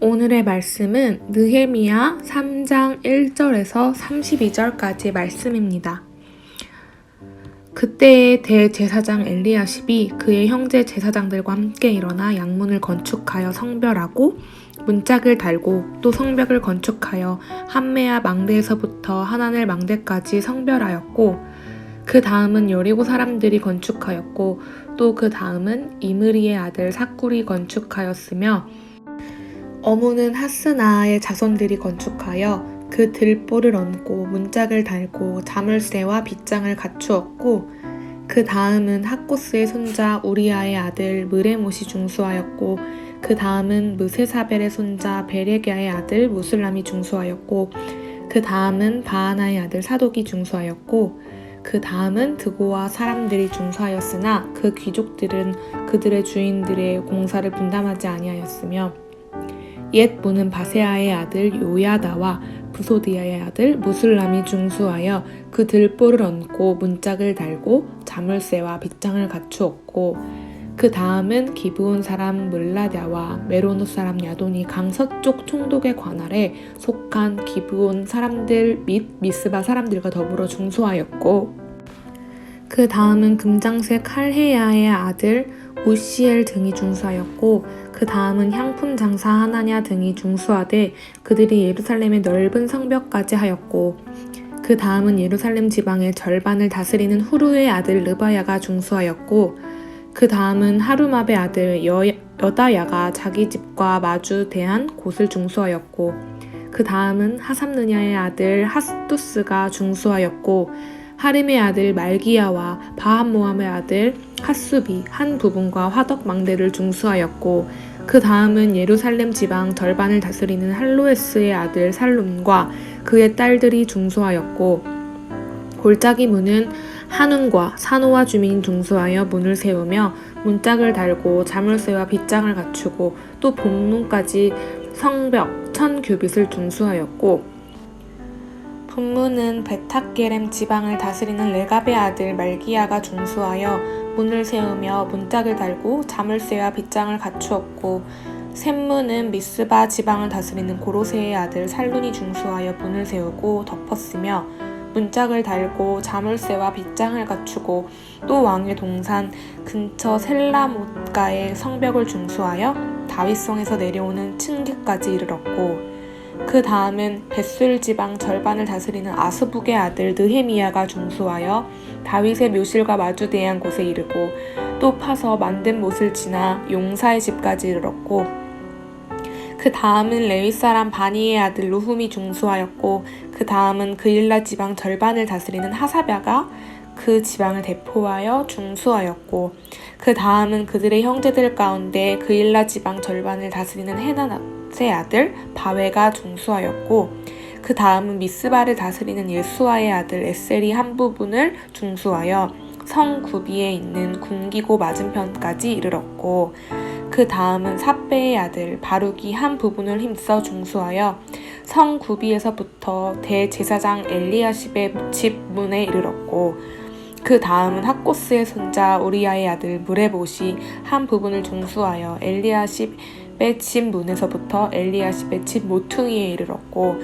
오늘의 말씀은 느헤미야 3장 1절에서 32절까지의 말씀입니다. 그때의 대제사장 엘리야십이 그의 형제 제사장들과 함께 일어나 양문을 건축하여 성별하고 문짝을 달고 또 성벽을 건축하여 한메아 망대에서부터 하나넬 망대까지 성별하였고 그 다음은 여리고 사람들이 건축하였고 또 그 다음은 이므리의 아들 삭굴이 건축하였으며 어무는 하스나의 자손들이 건축하여 그 들보를 얹고 문짝을 달고 자물쇠와 빗장을 갖추었고 그 다음은 학고스의 손자 우리아의 아들 느레못이 중수하였고 그 다음은 무세사벨의 손자 베레기야의 아들 무술람이 중수하였고 그 다음은 바하나의 아들 사독이 중수하였고 그 다음은 드고와 사람들이 중수하였으나 그 귀족들은 그들의 주인들의 공사를 분담하지 아니하였으며 옛 문은 바세아의 아들 요야다와 부소디아의 아들 무술람이 중수하여 그 들보를 얹고 문짝을 달고 자물쇠와 빗장을 갖추었고 그 다음은 기브온 사람 물라랴와 메로노 사람 야돈이 강서쪽 총독의 관할에 속한 기브온 사람들 및 미스바 사람들과 더불어 중수하였고 그 다음은 금장색 칼헤야의 아들 우시엘 등이 중수하였고 그 다음은 향품 장사 하나냐 등이 중수하되 그들이 예루살렘의 넓은 성벽까지 하였고 그 다음은 예루살렘 지방의 절반을 다스리는 후루의 아들 르바야가 중수하였고 그 다음은 하루맙의 아들 여다야가 자기 집과 마주대한 곳을 중수하였고 그 다음은 하삼느냐의 아들 하스투스가 중수하였고 하림의 아들 말기야와 바한모함의 아들 핫수비 한 부분과 화덕 망대를 중수하였고 그 다음은 예루살렘 지방 절반을 다스리는 할로에스의 아들 살룸과 그의 딸들이 중수하였고 골짜기 문은 한운과 산호와 주민 중수하여 문을 세우며 문짝을 달고 자물쇠와 빗장을 갖추고 또 본문까지 성벽 1000규빗을 중수하였고 분문은 베탁게렘 지방을 다스리는 레갑의 아들 말기야가 중수하여 문을 세우며 문짝을 달고 자물쇠와 빗장을 갖추었고 샘문은 미스바 지방을 다스리는 고로세의 아들 살룬이 중수하여 문을 세우고 덮었으며 문짝을 달고 자물쇠와 빗장을 갖추고 또 왕의 동산 근처 셀라못가의 성벽을 중수하여 다윗성에서 내려오는 층계까지 이르렀고 그 다음은 벳술 지방 절반을 다스리는 아스북의 아들 느헤미야가 중수하여 다윗의 묘실과 마주대한 곳에 이르고 또 파서 만든 못을 지나 용사의 집까지 이르렀고 그 다음은 레위 사람 바니의 아들 루훔이 중수하였고 그 다음은 그일라 지방 절반을 다스리는 하사랴가 그 지방을 대표하여 중수하였고 그 다음은 그들의 형제들 가운데 그일라 지방 절반을 다스리는 헤나낫의 아들 바웨가 중수하였고 그 다음은 미스바를 다스리는 예수아의 아들 에셀이 한 부분을 중수하여 성 구비에 있는 군기고 맞은편까지 이르렀고 그 다음은 삽베의 아들 바룩이 한 부분을 힘써 중수하여 성 구비에서부터 대제사장 엘리야십의 집 문에 이르렀고 그 다음은 학고스의 손자 우리아의 아들 무레봇이 한 부분을 중수하여 엘리야십의 집 문에서부터 엘리야십의 집 모퉁이에 이르렀고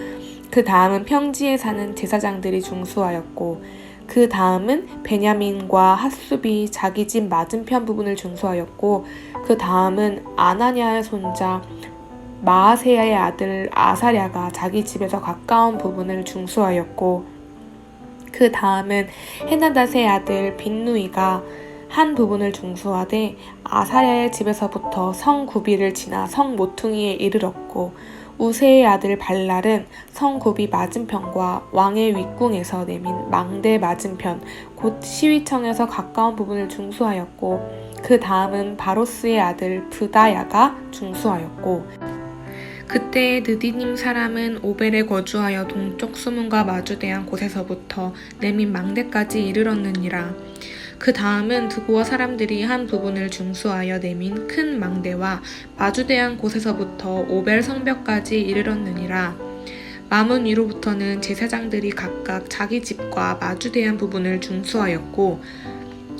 그 다음은 평지에 사는 제사장들이 중수하였고 그 다음은 베냐민과 핫수비 자기 집 맞은편 부분을 중수하였고 그 다음은 아나냐의 손자 마아세야의 아들 아사랴가 자기 집에서 가까운 부분을 중수하였고 그 다음은 헤나닷의 아들 빈누이가 한 부분을 중수하되 아사랴의 집에서부터 성 구비를 지나 성 모퉁이에 이르렀고 우세의 아들 발랄은 성 구비 맞은편과 왕의 윗궁에서 내민 망대 맞은편 곧 시위청에서 가까운 부분을 중수하였고 그 다음은 바로스의 아들 브다야가 중수하였고 그때 느디님 사람은 오벨에 거주하여 동쪽 수문과 마주대한 곳에서부터 내민 망대까지 이르렀느니라. 그 다음은 드고와 사람들이 한 부분을 중수하여 내민 큰 망대와 마주대한 곳에서부터 오벨 성벽까지 이르렀느니라. 마문 위로부터는 제사장들이 각각 자기 집과 마주대한 부분을 중수하였고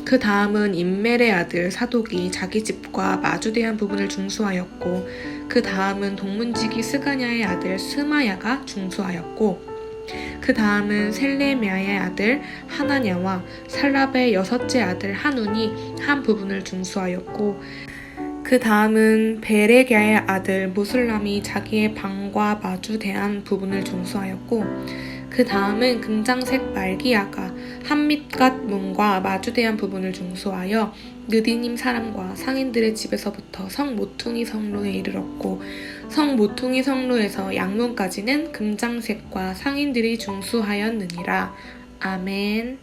그 다음은 임멜의 아들 사독이 자기 집과 마주대한 부분을 중수하였고 그 다음은 동문지기 스가냐의 아들 스마야가 중수하였고 그 다음은 셀레미야의 아들 하나냐와 살랍의 여섯째 아들 하눈이 한 부분을 중수하였고 그 다음은 베레갸의 아들 무슬람이 자기의 방과 마주대한 부분을 중수하였고 그 다음은 금장색 말기야가 한밋갓 문과 마주대한 부분을 중수하여 느디님 사람과 상인들의 집에서부터 성 모퉁이 성로에 이르렀고 성 모퉁이 성로에서 양문까지는 금장색과 상인들이 중수하였느니라. 아멘.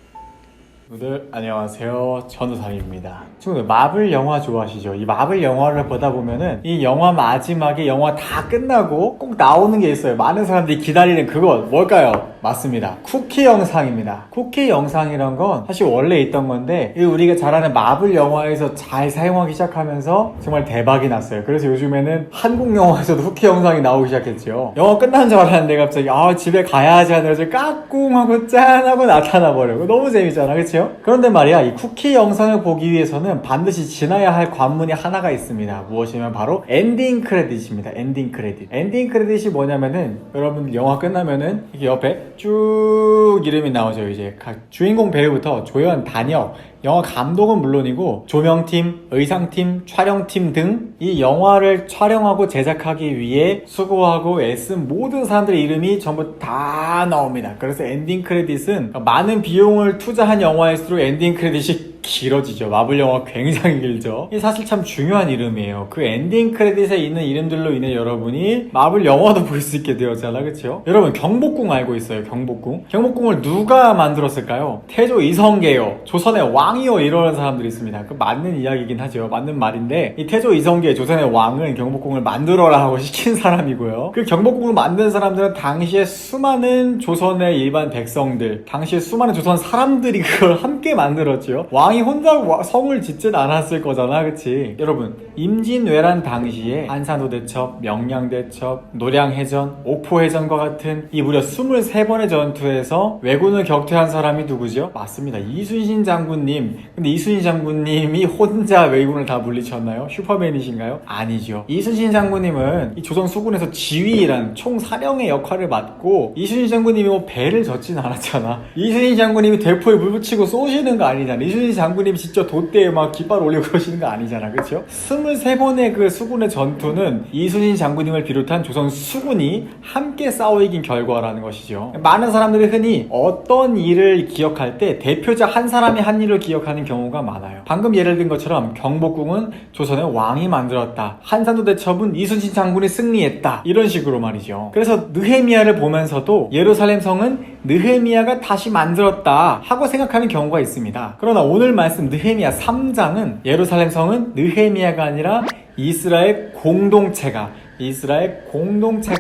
친구들 안녕하세요, 전우삼입니다. 친구들 마블 영화 좋아하시죠? 이 마블 영화를 보다 보면은 이 영화 마지막에 영화 다 끝나고 꼭 나오는 게 있어요. 많은 사람들이 기다리는 그것 뭘까요? 맞습니다. 쿠키 영상입니다. 쿠키 영상이란 건 사실 원래 있던 건데 우리가 잘 아는 마블 영화에서 잘 사용하기 시작하면서 정말 대박이 났어요. 그래서 요즘에는 한국 영화에서도 쿠키 영상이 나오기 시작했죠. 영화 끝난 줄 알았는데 갑자기 집에 가야지 하면서 까꿍하고 짠하고 나타나 버려요. 너무 재밌잖아, 그치? 그런데 말이야, 이 쿠키 영상을 보기 위해서는 반드시 지나야 할 관문이 하나가 있습니다. 무엇이냐면 바로 엔딩 크레딧입니다. 엔딩 크레딧. 엔딩 크레딧이 뭐냐면은 여러분 영화 끝나면은 이렇게 옆에 쭉 이름이 나오죠. 이제 각 주인공 배우부터 조연, 단역, 영화 감독은 물론이고 조명팀, 의상팀, 촬영팀 등 이 영화를 촬영하고 제작하기 위해 수고하고 애쓴 모든 사람들의 이름이 전부 다 나옵니다. 그래서 엔딩 크레딧은 많은 비용을 투자한 영화일수록 엔딩 크레딧이 길어지죠. 마블 영화 굉장히 길죠. 이게 사실 참 중요한 이름이에요. 그 엔딩 크레딧에 있는 이름들로 인해 여러분이 마블 영화도 볼 수 있게 되었잖아, 그쵸? 여러분 경복궁 알고 있어요? 경복궁? 경복궁을 누가 만들었을까요? 태조 이성계요, 조선의 왕이요, 이러는 사람들이 있습니다. 그 맞는 이야기긴 하죠. 맞는 말인데 이 태조 이성계 조선의 왕은 경복궁을 만들어라 하고 시킨 사람이고요. 그 경복궁을 만든 사람들은 당시에 수많은 조선의 일반 백성들, 당시에 수많은 조선 사람들이 그걸 함께 만들었죠. 왕이 혼자 성을 짓진 않았을 거잖아, 그치? 여러분, 임진왜란 당시에 한산호대첩, 명량대첩, 노량해전, 옥포해전과 같은 이 무려 23번의 전투에서 왜군을 격퇴한 사람이 누구죠? 맞습니다, 이순신 장군님. 근데 이순신 장군님이 혼자 왜군을 다 물리쳤나요? 슈퍼맨이신가요? 아니죠. 이순신 장군님은 이 조선 수군에서 지휘란 총사령의 역할을 맡고 이순신 장군님이 뭐 배를 젓진 않았잖아. 이순신 장군님이 대포에 물 붙이고 쏘시는 거 아니잖아. 이순신 장군님이 직접 돛대에 막 깃발 올리고 그러시는 거 아니잖아, 그쵸? 23번의 그 수군의 전투는 이순신 장군님을 비롯한 조선 수군이 함께 싸워 이긴 결과라는 것이죠. 많은 사람들이 흔히 어떤 일을 기억할 때 대표자 한 사람이 한 일을 기억하는 경우가 많아요. 방금 예를 든 것처럼 경복궁은 조선의 왕이 만들었다, 한산도 대첩은 이순신 장군이 승리했다, 이런 식으로 말이죠. 그래서 느헤미야를 보면서도 예루살렘 성은 느헤미야가 다시 만들었다 하고 생각하는 경우가 있습니다. 그러나 오늘 말씀 느헤미야 3장은 예루살렘 성은 느헤미야가 아니라 이스라엘 공동체가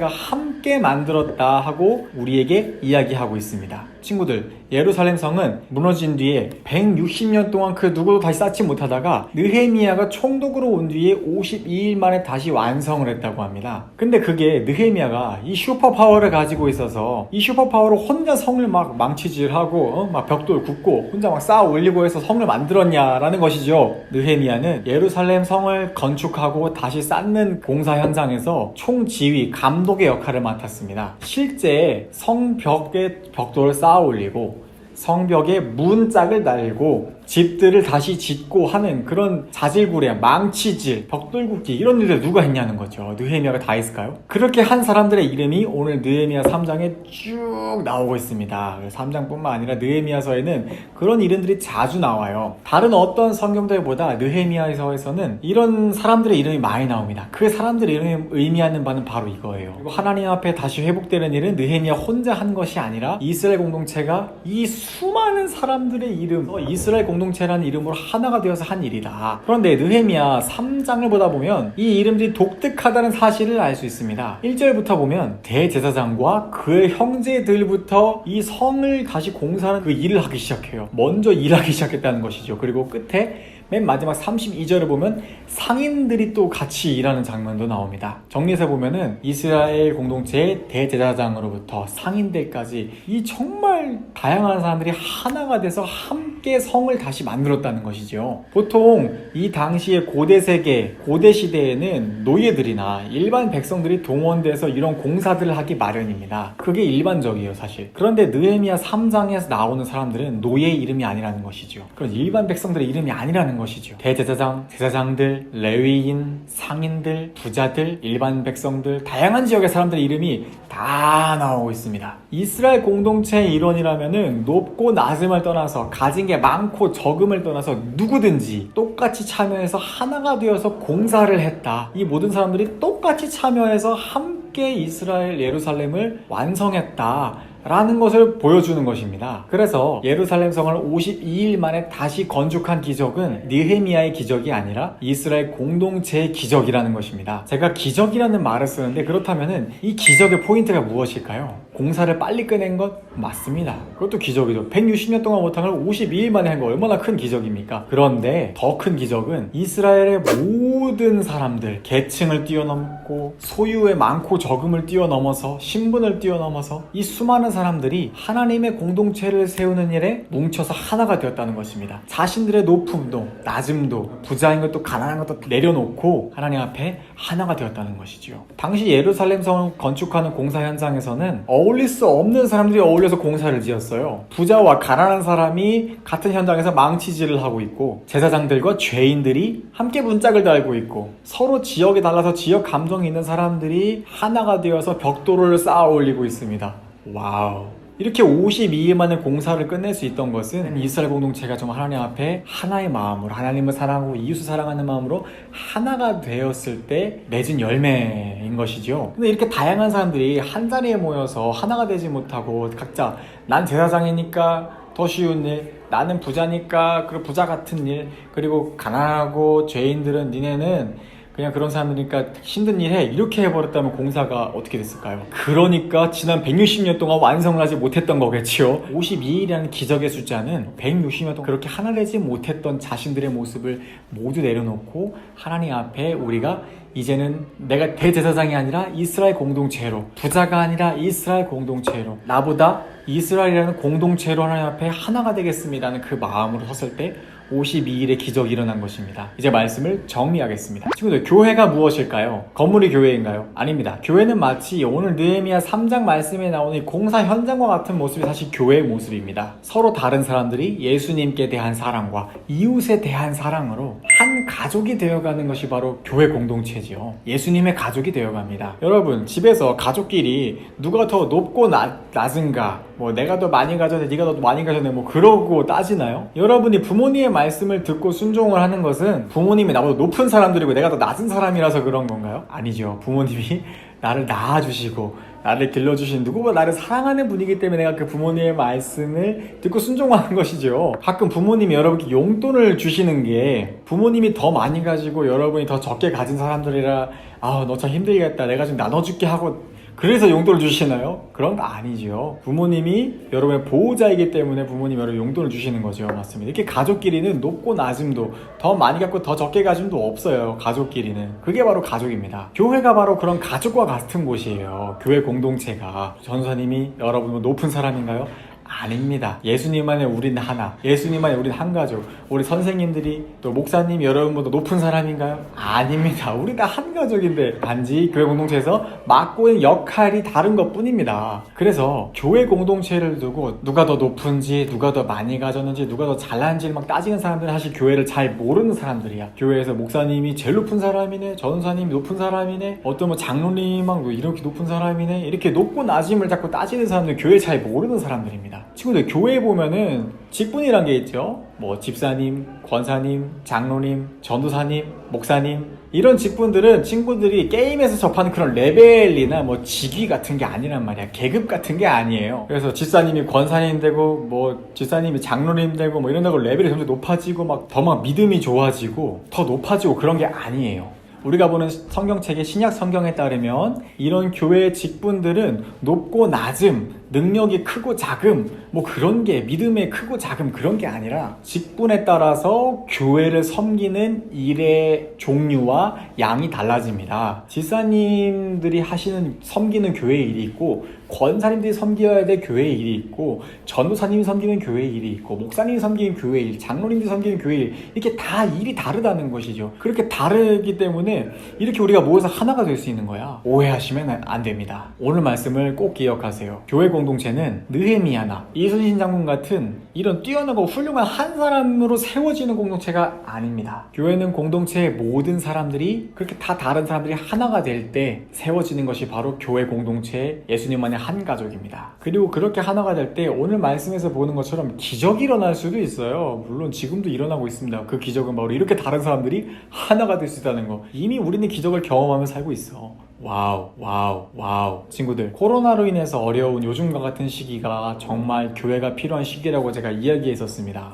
함께 만들었다 하고 우리에게 이야기하고 있습니다. 친구들, 예루살렘 성은 무너진 뒤에 160년 동안 그 누구도 다시 쌓지 못하다가 느헤미야가 총독으로 온 뒤에 52일 만에 다시 완성을 했다고 합니다. 근데 그게 느헤미야가 이 슈퍼파워를 가지고 있어서 이 슈퍼파워로 혼자 성을 막 망치질하고 막 벽돌 굽고 혼자 막 쌓아 올리고 해서 성을 만들었냐라는 것이죠. 느헤미야는 예루살렘 성을 건축하고 다시 쌓는 공사 현장에서 총지휘, 감독의 역할을 맡았습니다. 실제 성벽에 벽돌을 쌓아 올리고 성벽에 문짝을 달고 집들을 다시 짓고 하는 그런 자질구레한 망치질, 벽돌 굽기 이런 일을 누가 했냐는 거죠. 느헤미야가 다 했을까요? 그렇게 한 사람들의 이름이 오늘 느헤미야 3장에 쭉 나오고 있습니다. 3장뿐만 아니라 느헤미야서에는 그런 이름들이 자주 나와요. 다른 어떤 성경들보다 느헤미야서에서는 이런 사람들의 이름이 많이 나옵니다. 그 사람들의 이름이 의미하는 바는 바로 이거예요. 그리고 하나님 앞에 다시 회복되는 일은 느헤미야 혼자 한 것이 아니라 이스라엘 공동체가 이 수많은 사람들의 이름, 이스라엘 공동체라는 이름으로 하나가 되어서 한 일이다. 그런데 느헤미야 3장을 보다 보면 이 이름들이 독특하다는 사실을 알 수 있습니다. 1절부터 보면 대제사장과 그의 형제들부터 이 성을 다시 공사하는 그 일을 하기 시작해요. 먼저 일하기 시작했다는 것이죠. 그리고 끝에 맨 마지막 32절을 보면 상인들이 또 같이 일하는 장면도 나옵니다. 정리해서 보면은 이스라엘 공동체의 대제사장으로부터 상인들까지 이 정말 다양한 사람들이 하나가 돼서 함께 성을 다시 만들었다는 것이죠. 보통 이 당시의 고대 세계, 고대 시대에는 노예들이나 일반 백성들이 동원돼서 이런 공사들을 하기 마련입니다. 그게 일반적이에요, 사실. 그런데 느헤미야 3장에서 나오는 사람들은 노예 이름이 아니라는 것이죠. 그런 일반 백성들의 이름이 아니라는 것이죠. 대제사장, 제사장들, 레위인, 상인들, 부자들, 일반 백성들, 다양한 지역의 사람들의 이름이 다 나오고 있습니다. 이스라엘 공동체의 일원이라면은 높고 낮음을 떠나서 가진 게 많고 적음을 떠나서 누구든지 똑같이 참여해서 하나가 되어서 공사를 했다. 이 모든 사람들이 똑같이 참여해서 함께 이스라엘 예루살렘을 완성했다. 라는 것을 보여주는 것입니다. 그래서 예루살렘 성을 52일 만에 다시 건축한 기적은 느헤미야의 기적이 아니라 이스라엘 공동체의 기적이라는 것입니다. 제가 기적이라는 말을 쓰는데 그렇다면은 이 기적의 포인트가 무엇일까요? 공사를 빨리 끝낸 것 맞습니다. 그것도 기적이죠. 160년 동안 못한 걸 52일 만에 한 거 얼마나 큰 기적입니까? 그런데 더 큰 기적은 이스라엘의 모든 사람들, 계층을 뛰어넘고 소유의 많고 적음을 뛰어넘어서 신분을 뛰어넘어서 이 수많은 사람들이 하나님의 공동체를 세우는 일에 뭉쳐서 하나가 되었다는 것입니다. 자신들의 높음도 낮음도 부자인 것도 가난한 것도 내려놓고 하나님 앞에 하나가 되었다는 것이죠. 당시 예루살렘 성을 건축하는 공사 현장에서는 어울릴 수 없는 사람들이 어울려서 공사를 지었어요. 부자와 가난한 사람이 같은 현장에서 망치질을 하고 있고 제사장들과 죄인들이 함께 문짝을 달고 있고 서로 지역에 달라서 지역 감정이 있는 사람들이 하나가 되어서 벽돌을 쌓아 올리고 있습니다. 와우. 이렇게 52일 만에 공사를 끝낼 수 있던 것은 이스라엘 공동체가 좀 하나님 앞에 하나의 마음으로 하나님을 사랑하고 이웃을 사랑하는 마음으로 하나가 되었을 때 맺은 열매인 것이죠. 근데 이렇게 다양한 사람들이 한 자리에 모여서 하나가 되지 못하고 각자 난 제사장이니까 더 쉬운 일, 나는 부자니까 그 부자 같은 일, 그리고 가난하고 죄인들은 니네는 그냥 그런 사람이니까 힘든 일 해. 이렇게 해버렸다면 공사가 어떻게 됐을까요? 그러니까 지난 160년 동안 완성을 하지 못했던 거겠지요. 52일이라는 기적의 숫자는 160년 동안 그렇게 하나 되지 못했던 자신들의 모습을 모두 내려놓고 하나님 앞에 우리가 이제는 내가 대제사장이 아니라 이스라엘 공동체로, 부자가 아니라 이스라엘 공동체로, 나보다 이스라엘이라는 공동체로 하나님 앞에 하나가 되겠습니다는 그 마음으로 섰을 때 52일의 기적이 일어난 것입니다. 이제 말씀을 정리하겠습니다. 친구들, 교회가 무엇일까요? 건물이 교회인가요? 아닙니다. 교회는 마치 오늘 느헤미야 3장 말씀에 나오는 공사 현장과 같은 모습이 사실 교회의 모습입니다. 서로 다른 사람들이 예수님께 대한 사랑과 이웃에 대한 사랑으로 한 가족이 되어가는 것이 바로 교회 공동체지요. 예수님의 가족이 되어갑니다. 여러분, 집에서 가족끼리 누가 더 높고 낮은가, 뭐 내가 더 많이 가졌네, 네가 더 많이 가졌네, 뭐 그러고 따지나요? 여러분이 부모님의 말씀을 듣고 순종을 하는 것은 부모님이 나보다 높은 사람들이고 내가 더 낮은 사람이라서 그런 건가요? 아니죠. 부모님이 나를 낳아주시고 나를 길러주신 누구보다 나를 사랑하는 분이기 때문에 내가 그 부모님의 말씀을 듣고 순종하는 것이죠. 가끔 부모님이 여러분께 용돈을 주시는 게 부모님이 더 많이 가지고 여러분이 더 적게 가진 사람들이라 너 참 힘들겠다, 내가 좀 나눠줄게 하고 그래서 용돈을 주시나요? 그런 거 아니죠. 부모님이 여러분의 보호자이기 때문에 부모님이 여러분 용돈을 주시는 거죠. 맞습니다. 이렇게 가족끼리는 높고 낮음도 더 많이 갖고 더 적게 가짐도 없어요. 가족끼리는. 그게 바로 가족입니다. 교회가 바로 그런 가족과 같은 곳이에요. 교회 공동체가. 전사님이 여러분 높은 사람인가요? 아닙니다. 예수님만의 우린 하나, 예수님만의 우린 한 가족. 우리 선생님들이 또 목사님 여러분보다 높은 사람인가요? 아닙니다. 우리 다 한 가족인데 단지 교회 공동체에서 맡고 있는 역할이 다른 것 뿐입니다. 그래서 교회 공동체를 두고 누가 더 높은지, 누가 더 많이 가졌는지, 누가 더 잘난지 막 따지는 사람들은 사실 교회를 잘 모르는 사람들이야. 교회에서 목사님이 제일 높은 사람이네, 전사님이 높은 사람이네, 어떤 뭐 장로님이 막 이렇게 높은 사람이네, 이렇게 높고 낮음을 자꾸 따지는 사람들은 교회 잘 모르는 사람들입니다. 친구들, 교회에 보면은 직분이란 게 있죠. 뭐 집사님, 권사님, 장로님, 전도사님, 목사님, 이런 직분들은 친구들이 게임에서 접하는 그런 레벨이나 뭐 직위 같은 게 아니란 말이야. 계급 같은 게 아니에요. 그래서 집사님이 권사님 되고 뭐 집사님이 장로님 되고 뭐 이런다고 레벨이 점점 높아지고 막 더 막 믿음이 좋아지고 더 높아지고 그런 게 아니에요. 우리가 보는 성경책의 신약 성경에 따르면 이런 교회의 직분들은 높고 낮음, 능력이 크고 작음 뭐 그런 게 믿음의 크고 작음 그런 게 아니라 직분에 따라서 교회를 섬기는 일의 종류와 양이 달라집니다. 집사님들이 하시는 섬기는 교회의 일이 있고 권사님들이 섬겨야 될 교회의 일이 있고 전도사님이 섬기는 교회의 일이 있고 목사님이 섬기는 교회의 일, 장로님들이 섬기는 교회의 일 이렇게 다 일이 다르다는 것이죠. 그렇게 다르기 때문에 이렇게 우리가 모여서 하나가 될 수 있는 거야. 오해하시면 안 됩니다. 오늘 말씀을 꼭 기억하세요. 교회 공동체는 느헤미야나 이순신 장군 같은 이런 뛰어나고 훌륭한 한 사람으로 세워지는 공동체가 아닙니다. 교회는 공동체의 모든 사람들이 그렇게 다 다른 사람들이 하나가 될 때 세워지는 것이 바로 교회 공동체의 예수님만의 한 가족입니다. 그리고 그렇게 하나가 될 때 오늘 말씀에서 보는 것처럼 기적이 일어날 수도 있어요. 물론 지금도 일어나고 있습니다. 그 기적은 바로 이렇게 다른 사람들이 하나가 될 수 있다는 거. 이미 우리는 기적을 경험하며 살고 있어. 와우. 친구들, 코로나로 인해서 어려운 요즘과 같은 시기가 정말 교회가 필요한 시기라고 제가 이야기했었습니다.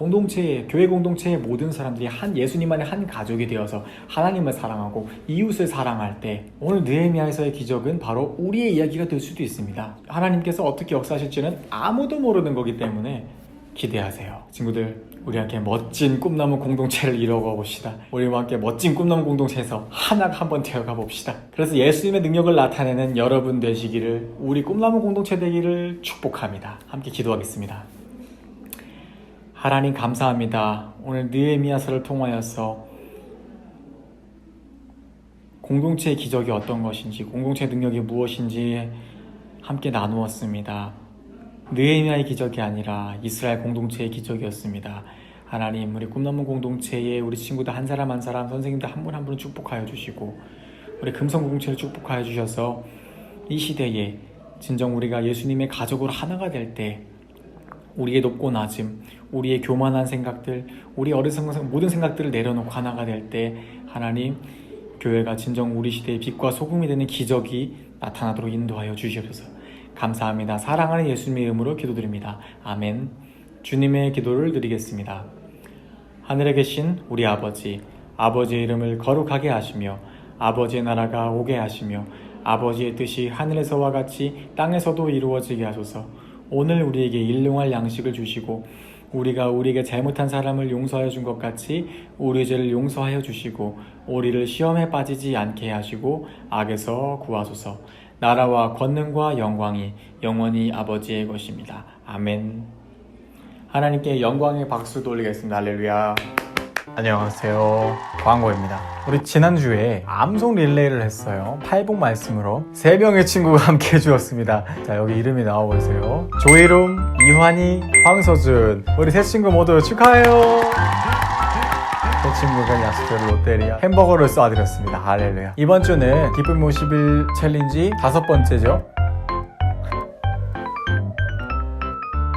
교회 공동체의 모든 사람들이 한 예수님만의 한 가족이 되어서 하나님을 사랑하고 이웃을 사랑할 때 오늘 느헤미야에서의 기적은 바로 우리의 이야기가 될 수도 있습니다. 하나님께서 어떻게 역사하실지는 아무도 모르는 거기 때문에 기대하세요. 친구들, 우리 함께 멋진 꿈나무 공동체를 이뤄가 봅시다. 우리와 함께 멋진 꿈나무 공동체에서 하나가 한번 되어가 봅시다. 그래서 예수님의 능력을 나타내는 여러분 되시기를, 우리 꿈나무 공동체 되기를 축복합니다. 함께 기도하겠습니다. 하나님 감사합니다. 오늘 느헤미야서를 통하여서 공동체의 기적이 어떤 것인지, 공동체의 능력이 무엇인지 함께 나누었습니다. 느헤미야의 기적이 아니라 이스라엘 공동체의 기적이었습니다. 하나님, 우리 꿈나무 공동체에 우리 친구들 한 사람 한 사람, 선생님들 한 분 한 분을 축복하여 주시고 우리 금성 공동체를 축복하여 주셔서 이 시대에 진정 우리가 예수님의 가족으로 하나가 될 때 우리의 높고 낮음, 우리의 교만한 생각들, 우리 어리석은 모든 생각들을 내려놓고 하나가 될 때 하나님, 교회가 진정 우리 시대의 빛과 소금이 되는 기적이 나타나도록 인도하여 주시옵소서. 감사합니다. 사랑하는 예수님의 이름으로 기도드립니다. 아멘. 주님의 기도를 드리겠습니다. 하늘에 계신 우리 아버지, 아버지의 이름을 거룩하게 하시며 아버지의 나라가 오게 하시며 아버지의 뜻이 하늘에서와 같이 땅에서도 이루어지게 하소서. 오늘 우리에게 일용할 양식을 주시고 우리가 우리에게 잘못한 사람을 용서하여 준 것 같이 우리 죄를 용서하여 주시고 우리를 시험에 빠지지 않게 하시고 악에서 구하소서. 나라와 권능과 영광이 영원히 아버지의 것입니다. 아멘. 하나님께 영광의 박수 돌리겠습니다. 할렐루야. 안녕하세요. 광고입니다. 우리 지난주에 암송 릴레이를 했어요. 팔복 말씀으로 3명의 친구가 함께 해주었습니다. 자, 여기 이름이 나와보세요. 조이룸, 이환이, 황서준. 우리 세 친구 모두 축하해요. 제 친구가 약속대로 롯데리아 햄버거를 쏴드렸습니다. 할렐루야. 이번 주는 기쁨 50일 챌린지 5번째죠.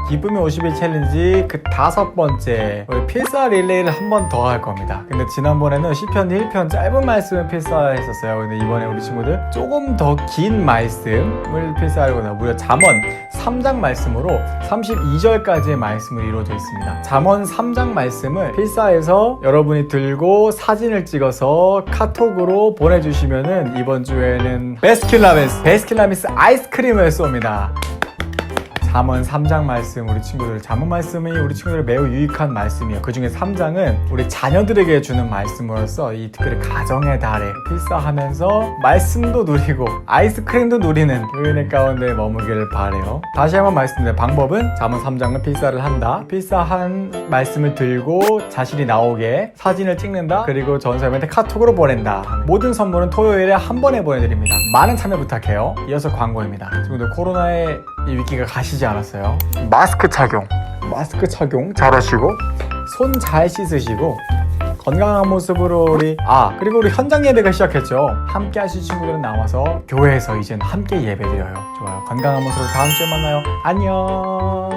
기쁨의 50일 챌린지 그 5번째 우리 필사 릴레이를 한 번 더 할 겁니다. 근데 지난번에는 시편 1편 짧은 말씀을 필사했었어요. 근데 이번에 우리 친구들 조금 더 긴 말씀을 필사하려고 무려 잠언 3장 말씀으로 32절까지의 말씀을 이루어져 있습니다. 잠언 3장 말씀을 필사해서 여러분이 들고 사진을 찍어서 카톡으로 보내주시면은 이번 주에는 베스킨라빈스 아이스크림을 쏩니다. 잠언 3장 말씀, 우리 친구들 잠언 말씀이 우리 친구들 매우 유익한 말씀이에요. 그 중에 3장은 우리 자녀들에게 주는 말씀으로서 이 특별히 가정의 달에 필사하면서 말씀도 누리고 아이스크림도 누리는 은혜 가운데 머무기를 바래요. 다시 한번 말씀드려요. 방법은 잠언 3장을 필사를 한다. 필사한 말씀을 들고 자신이 나오게 사진을 찍는다. 그리고 전사님한테 카톡으로 보낸다. 모든 선물은 토요일에 한 번에 보내드립니다. 많은 참여 부탁해요. 이어서 광고입니다. 친구들, 코로나의 이 위기가 가시지 않았어요. 마스크 착용 잘하시고 손 잘 씻으시고 건강한 모습으로 그리고 우리 현장 예배가 시작했죠. 함께 하실 친구들은 나와서 교회에서 이제는 함께 예배드려요. 좋아요. 건강한 모습으로 다음 주에 만나요. 안녕.